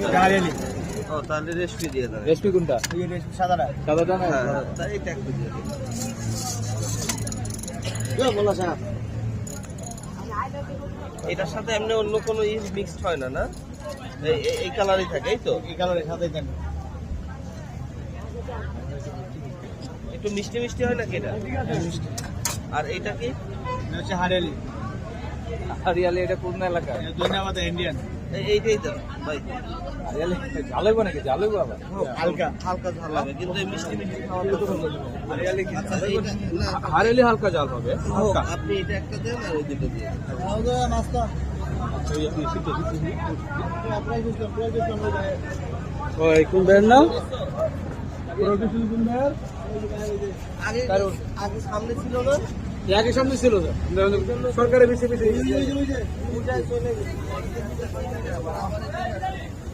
হারিয়ালি। ও তাহলে রেসপি দিয়ে দেন। রেসপি কোনটা? সাদাটা। সাদাটা না? হ্যাঁ তাই এটা একটু দিয়ে দিন। এটার সাথে এমনি অন্য কোনো ইস মিক্সড হয় না, না? এই কালারই থাকে, এই তো? এই কালারের সাথে দেন। একটু মিষ্টি মিষ্টি হয় নাকি এটা? আর এইটা কি? এটা হচ্ছে হারিয়ালি। হরিয়ালি এটা কোন এলাকা? ধন্যবাদ ইন্ডিয়ান। এইটাই তো ভাই। হরিয়ালি ঝাল হইব নাকি? ঝাল হইব আবার? হালকা। হালকা ঝাল হবে, কিন্তু এই মিষ্টি মিষ্টি খাওয়াটা সুন্দর। হরিয়ালি কি? আচ্ছা, এইটা না, হরিয়ালি হালকা ঝাল হবে। হালকা। আপনি এটা একটা দেন আর ওই দুটো দিয়ে দেন। নাস্তা। ওই কোন ব্র্যান্ড নাম? আগে আগে সামনে ছিল না? আগে সামনে ছিল সরকারের বেশি বেশি পূজায় চলে গেছে।